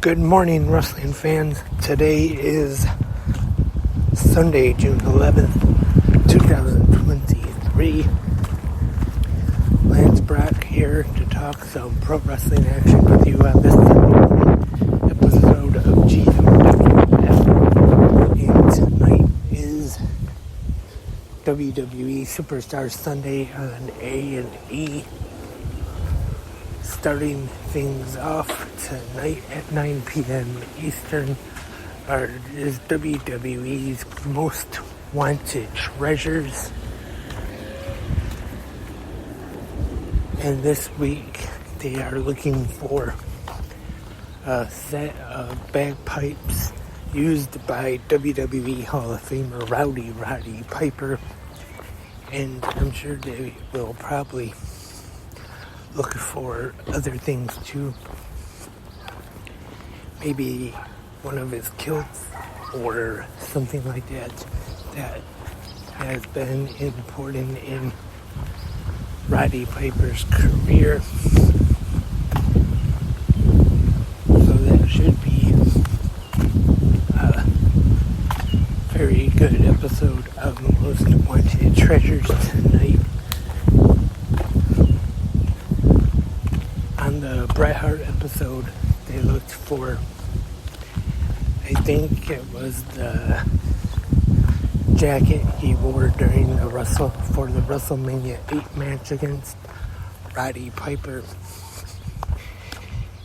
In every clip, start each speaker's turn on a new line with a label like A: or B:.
A: Good morning, wrestling fans. Today is Sunday, June 11th, 2023. Lance Brock here to talk some pro wrestling action with you on this episode of GWF. And tonight is WWE Superstar Sunday on A&E. Starting things off tonight at 9 p.m. Eastern is WWE's Most Wanted Treasures. And this week they are looking for a set of bagpipes used by WWE Hall of Famer Roddy Piper. And I'm sure they will probably look for other things too. Maybe one of his kilts or something like that has been important in Roddy Piper's career. So that should be a very good episode of Most Wanted Treasures tonight. On the Bret Hart episode, they looked for, I think it was the jacket he wore during the WrestleMania 8 match against Roddy Piper.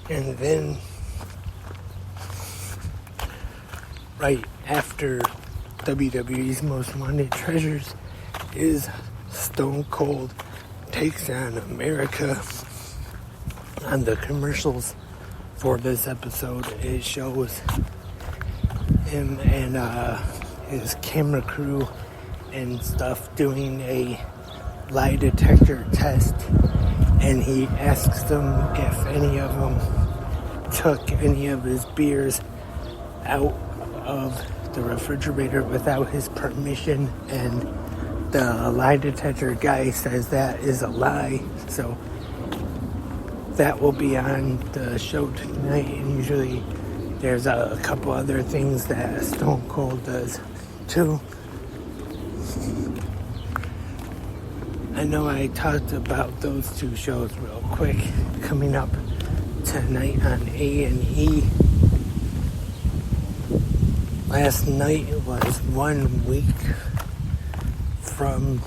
A: And then, right after WWE's Most Wanted Treasures is Stone Cold Takes on America. On the commercials for this episode, it shows him and his camera crew and stuff doing a lie detector test, and he asks them if any of them took any of his beers out of the refrigerator without his permission, and the lie detector guy says that is a lie. So that will be on the show tonight, and usually there's a couple other things that Stone Cold does too. I know I talked about those two shows real quick coming up tonight on A&E. Last night was 1 week from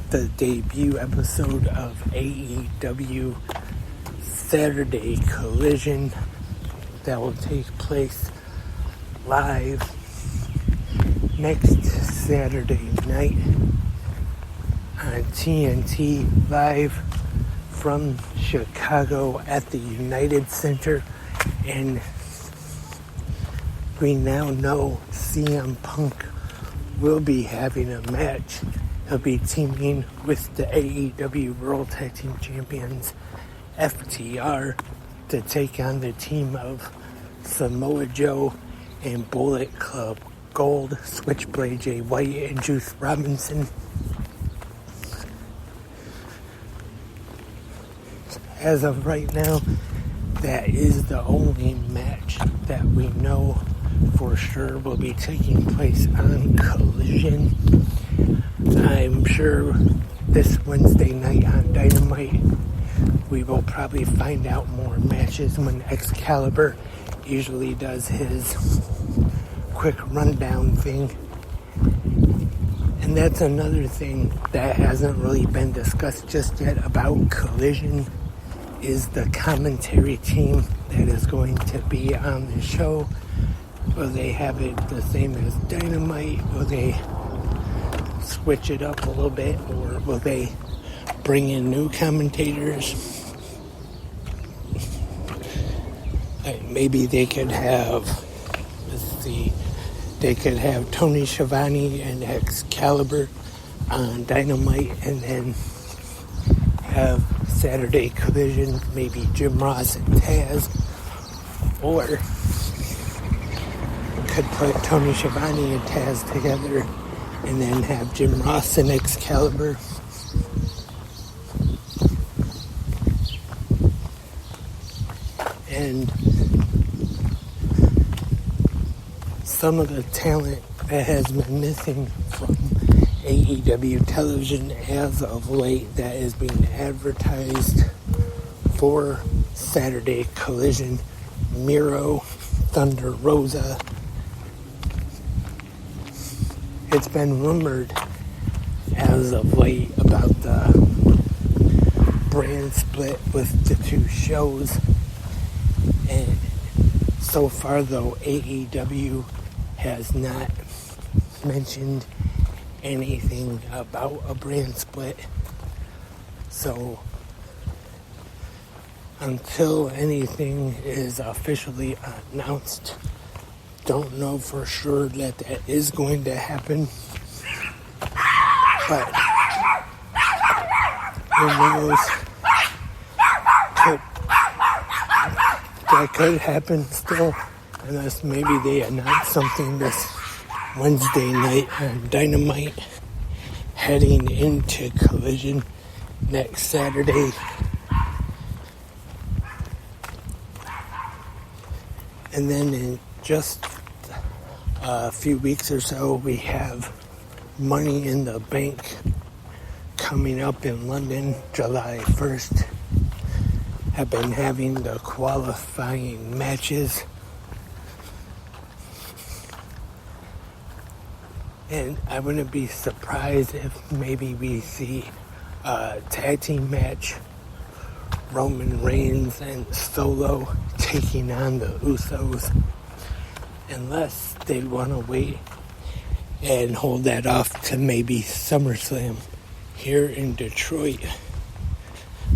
A: the debut episode of AEW Saturday Collision that will take place live next Saturday night on TNT, live from Chicago at the United Center. And we now know CM Punk will be having a match. He'll be teaming with the AEW World Tag Team Champions FTR to take on the team of Samoa Joe and Bullet Club Gold, Switchblade Jay White, and Juice Robinson. As of right now, that is the only match that we know for sure will be taking place on Collision. I'm sure this Wednesday night on Dynamite we will probably find out more matches when Excalibur usually does his quick rundown thing. And that's another thing that hasn't really been discussed just yet about Collision is the commentary team that is going to be on the show. Will they have it the same as Dynamite? Will they switch it up a little bit? Or will they bring in new commentators? Maybe they could have, they could have Tony Schiavone and Excalibur on Dynamite, and then have Saturday Collision, maybe Jim Ross and Taz, or could put Tony Schiavone and Taz together and then have Jim Ross and Excalibur. And some of the talent that has been missing from AEW television as of late that is being advertised for Saturday Collision. Miro, Thunder Rosa. It's been rumored as of late about the brand split with the two shows, and so far though AEW has not mentioned anything about a brand split. So until anything is officially announced, don't know for sure that is going to happen. But who knows? That could happen still, unless maybe they announce something this Wednesday night on Dynamite, heading into Collision next Saturday. And then in just a few weeks or so, we have Money in the Bank coming up in London, July 1st. Have been having the qualifying matches. And I wouldn't be surprised if maybe we see a tag team match. Roman Reigns and Solo taking on the Usos, unless they want to wait and hold that off to maybe SummerSlam here in Detroit.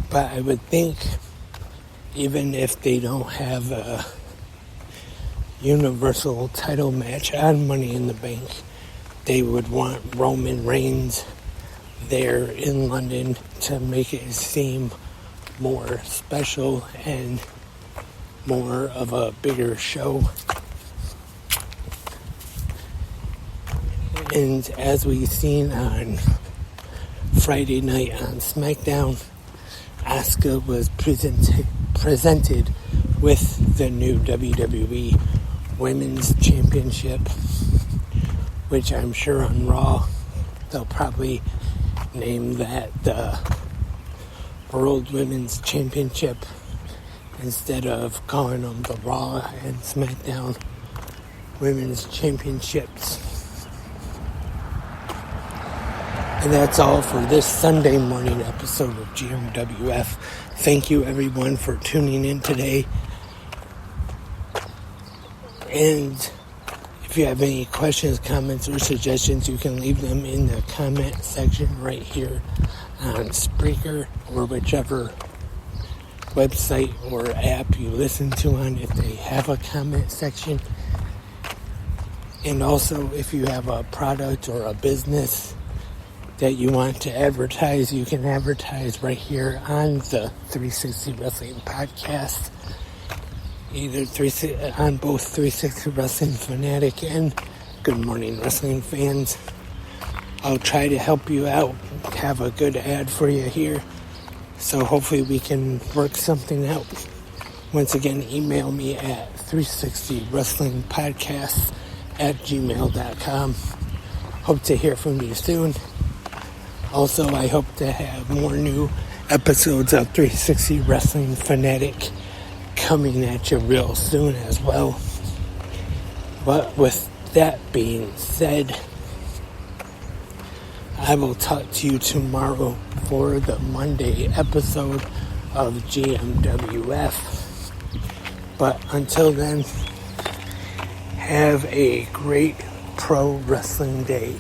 A: But I would think even if they don't have a Universal title match on Money in the Bank, they would want Roman Reigns there in London to make it seem more special and more of a bigger show. And as we've seen on Friday night on SmackDown, Asuka was presented with the new WWE Women's Championship, which I'm sure on Raw they'll probably name that the World Women's Championship instead of calling them the Raw and SmackDown Women's Championships. And that's all for this Sunday morning episode of GMWF. Thank you everyone for tuning in today. And if you have any questions, comments, or suggestions, you can leave them in the comment section right here on Spreaker or whichever website or app you listen to on if they have a comment section. And also, if you have a product or a business that you want to advertise, you can advertise right here on the 360 Wrestling Podcast, either on both 360 Wrestling Fanatic and Good Morning Wrestling Fans. I'll try to help you out, have a good ad for you here, so hopefully we can work something out. Once again, email me at 360wrestlingpodcasts@gmail.com. Hope to hear from you soon. Also, I hope to have more new episodes of 360 Wrestling Fanatic coming at you real soon as well. But with that being said, I will talk to you tomorrow for the Monday episode of GMWF. But until then, have a great pro wrestling day.